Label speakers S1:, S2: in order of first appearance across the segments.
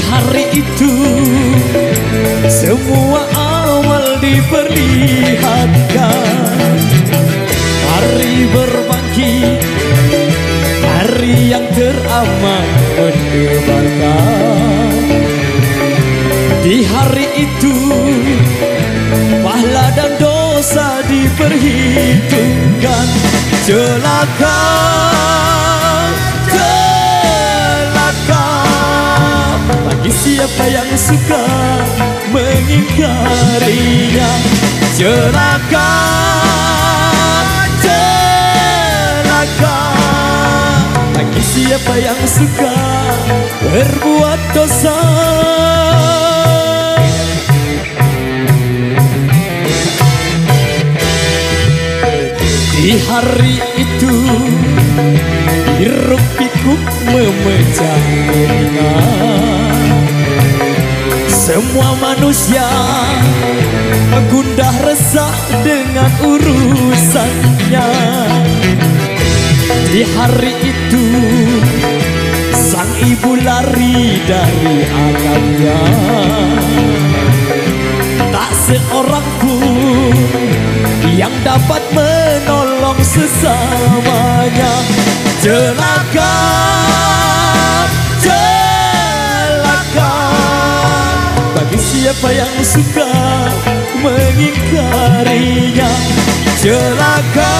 S1: hari itu semua awal diperlihatkan. Hari berbangkit, hari yang teramat mendebarkan. Di hari itu pahala dan dosa diperhitungkan. Celaka, celaka bagi siapa yang suka mengingkarinya. Celaka, celaka bagi siapa yang suka berbuat dosa. Di hari itu hiruk pikuk memecah keringat. Semua manusia gundah resah dengan urusannya. Di hari itu sang ibu lari dari anaknya. Tak seorang pun yang dapat menolong sesamanya. Celaka, celaka bagi siapa yang suka mengingkarinya. Celaka,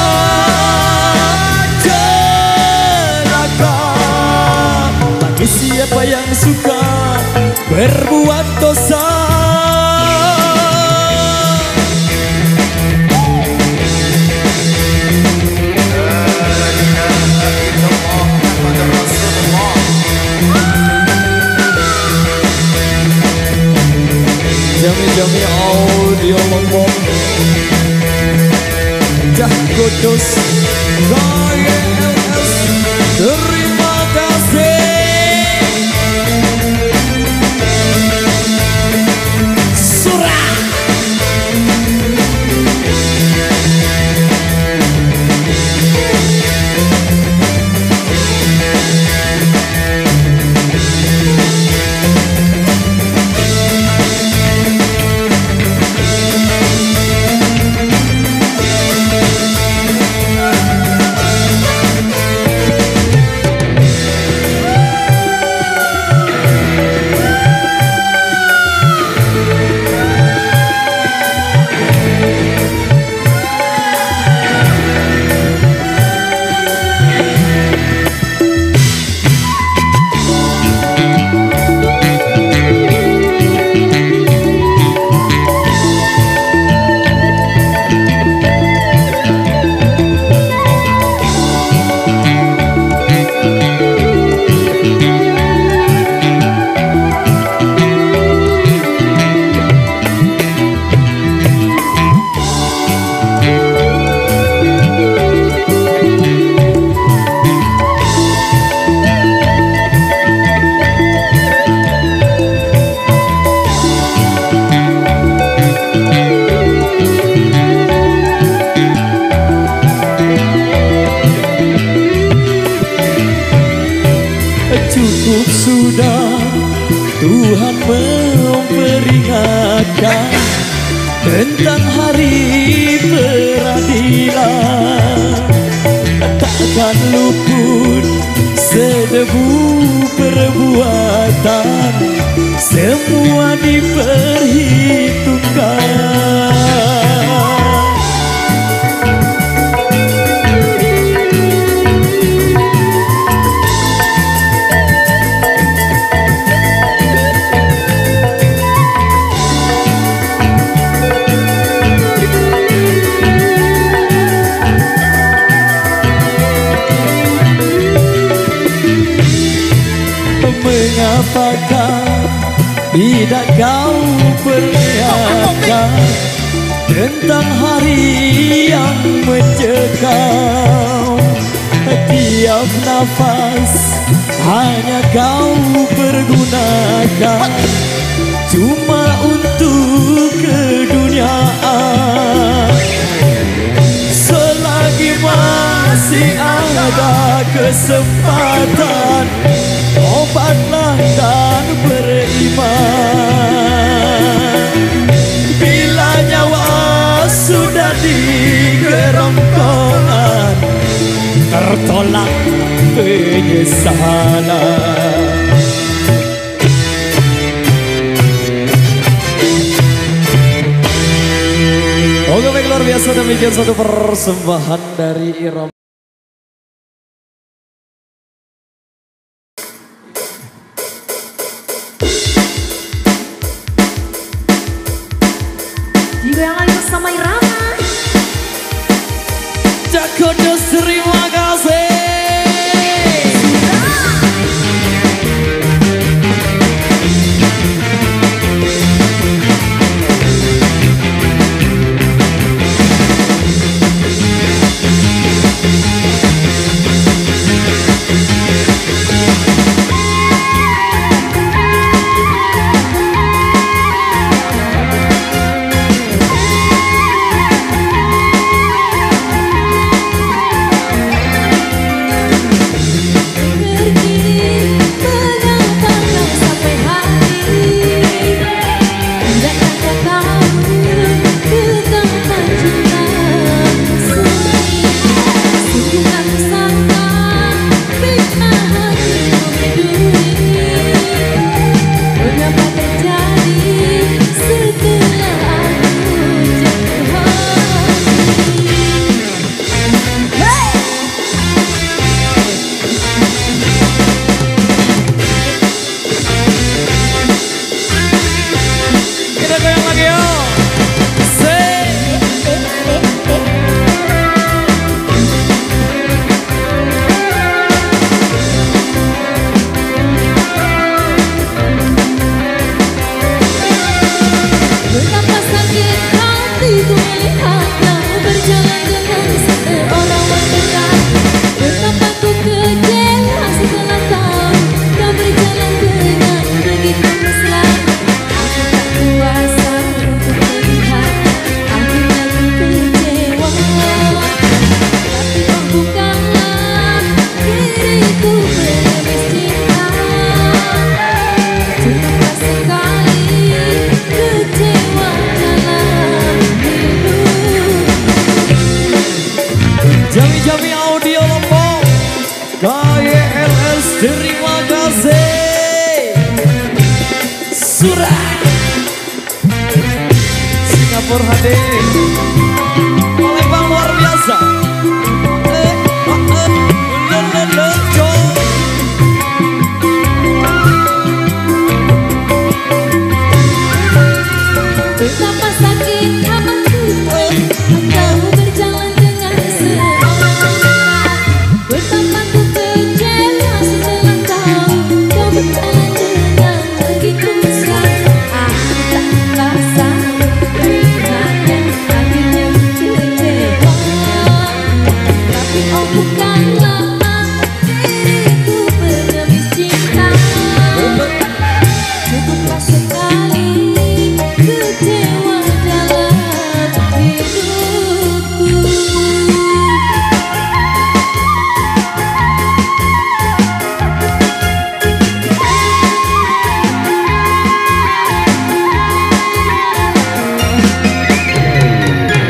S1: celaka bagi siapa yang suka berbuat dosa. Jami audio lombok Jah Kudus KYLS. Terima kasih. Surah cukup sudah Tuhan memperingatkan tentang hari peradilan. Takkan luput sedebu perbuatan, semua diperhitungkan. Mengapakah tidak kau perlihatkan tentang hari yang mencekam? Tiap nafas hanya kau pergunakan cuma untuk keduniaan. Selagi masih ada kesempatan, obatlah dan beriman. penyesalan. Oke baik, luar biasa, demikian satu persembahan dari Irama.
S2: Juga yang lagi bersama Irama.
S1: Cakodos, terima kasih. Jami-jami audio Lombok, KYLS, terima kasih. Surah Singapura hadir, Palembang luar biasa.
S2: Betapa sakit hati kamu berjalan dengan seorang. Betapa ku kecewa setelah kau berjalan dengan begitu mesra. Aku tak merasa melihatnya, akhirnya kecewa. Tapi oh bukanlah diriku pengemis cinta. Cukuplah sekali kecewa dalam hidupku.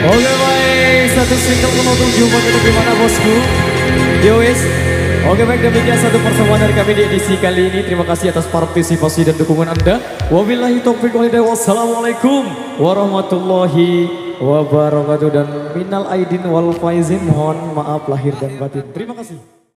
S1: Oke baik, satu single penutup jumpa kita gimana bosku? Yo wis. Oke baik, demikian satu pertemuan dari kami di edisi kali ini. Terima kasih atas partisipasi dan dukungan Anda. Wabillahi taufiq wal hidayah. Wassalamualaikum warahmatullahi wabarakatuh. Dan minal aidin wal faizin, mohon maaf lahir dan batin. Terima kasih.